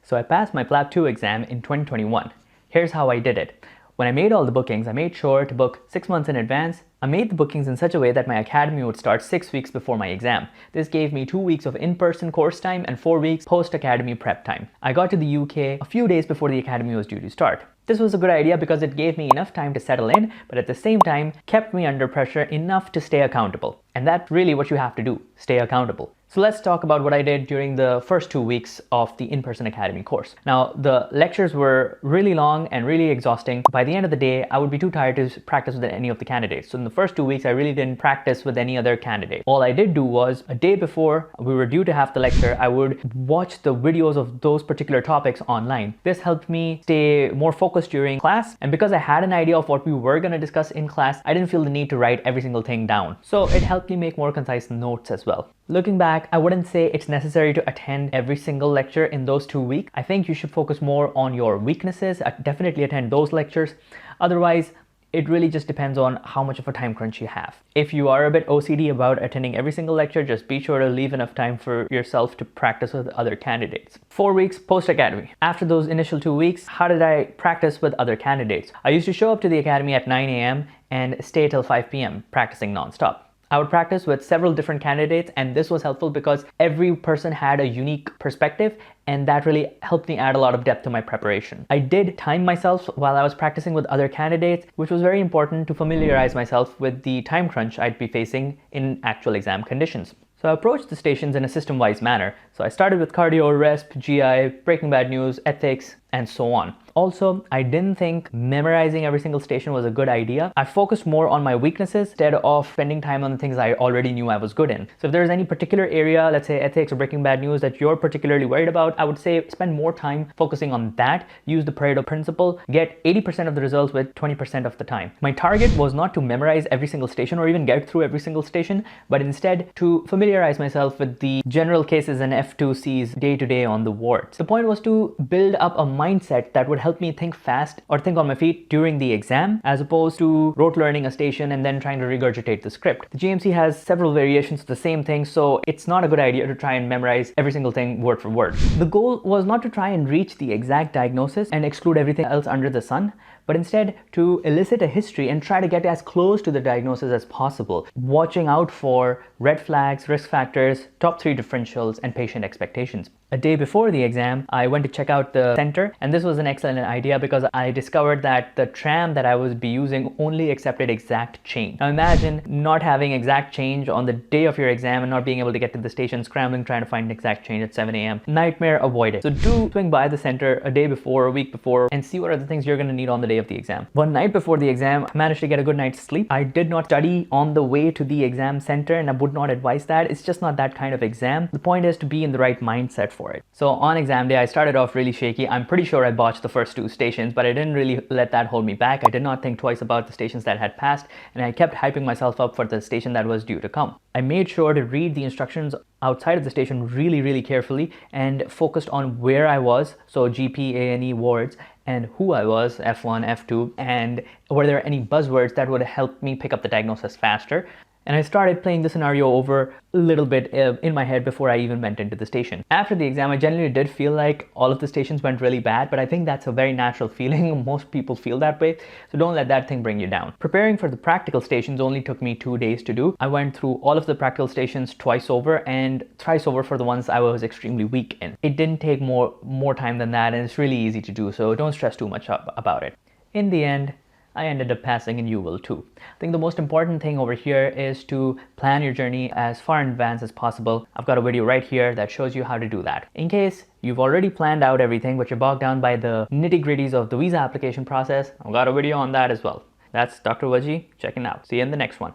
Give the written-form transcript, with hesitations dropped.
So I passed my PLAB 2 exam in 2021. Here's how I did it. When I made all the bookings, I made sure to book 6 months in advance. I made the bookings in such a way that my academy would start 6 weeks before my exam. This gave me 2 weeks of in-person course time and 4 weeks post-academy prep time. I got to the UK a few days before the academy was due to start. This was a good idea because it gave me enough time to settle in, but at the same time kept me under pressure enough to stay accountable. And that's really what you have to do, stay accountable. So let's talk about what I did during the first 2 weeks of the in-person academy course. Now, the lectures were really long and really exhausting. By the end of the day, I would be too tired to practice with any of the candidates. So in the first 2 weeks, I really didn't practice with any other candidate. All I did do was a day before we were due to have the lecture, I would watch the videos of those particular topics online. This helped me stay more focused during class. And because I had an idea of what we were going to discuss in class, I didn't feel the need to write every single thing down. So it helped me make more concise notes as well. Looking back, I wouldn't say it's necessary to attend every single lecture in those 2 weeks. I think you should focus more on your weaknesses. Definitely attend those lectures. Otherwise, it really just depends on how much of a time crunch you have. If you are a bit OCD about attending every single lecture, just be sure to leave enough time for yourself to practice with other candidates. 4 weeks post-academy. After those initial 2 weeks, how did I practice with other candidates? I used to show up to the academy at 9 a.m. and stay till 5 p.m. practicing non-stop. I would practice with several different candidates, and this was helpful because every person had a unique perspective, and that really helped me add a lot of depth to my preparation. I did time myself while I was practicing with other candidates, which was very important to familiarize myself with the time crunch I'd be facing in actual exam conditions. So I approached the stations in a system-wise manner. So I started with cardio, resp, GI, breaking bad news, ethics, and so on. Also, I didn't think memorizing every single station was a good idea. I focused more on my weaknesses instead of spending time on the things I already knew I was good in. So if there's any particular area, let's say ethics or breaking bad news, that you're particularly worried about, I would say spend more time focusing on that. Use the Pareto principle. Get 80% of the results with 20% of the time. My target was not to memorize every single station or even get through every single station, but instead to familiarize myself with the general cases and F2Cs day to day on the wards. The point was to build up a mindset that would help me think fast or think on my feet during the exam, as opposed to rote learning a station and then trying to regurgitate the script. The GMC has several variations of the same thing, so it's not a good idea to try and memorize every single thing word for word. The goal was not to try and reach the exact diagnosis and exclude everything else under the sun, but instead to elicit a history and try to get as close to the diagnosis as possible, watching out for red flags, risk factors, top 3 differentials, and patient expectations. A day before the exam, I went to check out the center, and this was an excellent idea because I discovered that the tram that I would be using only accepted exact change. Now imagine not having exact change on the day of your exam and not being able to get to the station, scrambling trying to find exact change at 7 a.m. Nightmare avoided. So do swing by the center a day before, a week before, and see what are the things you're going to need on the day of the exam. One night before the exam, I managed to get a good night's sleep. I did not study on the way to the exam center, and I would not advise that. It's just not that kind of exam. The point is to be in the right mindset for it. So on exam day, I started off really shaky. I'm pretty sure I botched the first 2 stations, but I didn't really let that hold me back. I did not think twice about the stations that had passed, and I kept hyping myself up for the station that was due to come. I made sure to read the instructions outside of the station really carefully and focused on where I was, so GP, A&E wards, and who I was, F1, F2, and were there any buzzwords that would help me pick up the diagnosis faster. And I started playing the scenario over a little bit in my head before I even went into the station. After the exam, I generally did feel like all of the stations went really bad, but I think that's a very natural feeling. Most people feel that way, so don't let that thing bring you down. Preparing for the practical stations only took me 2 days to do. I went through all of the practical stations twice over and thrice over for the ones I was extremely weak in. It didn't take more time than that, and it's really easy to do, so don't stress too much about it. In the end, I ended up passing, and you will too. I think the most important thing over here is to plan your journey as far in advance as possible. I've got a video right here that shows you how to do that. In case you've already planned out everything, but you're bogged down by the nitty-gritties of the visa application process, I've got a video on that as well. That's Dr. Waji checking out. See you in the next one.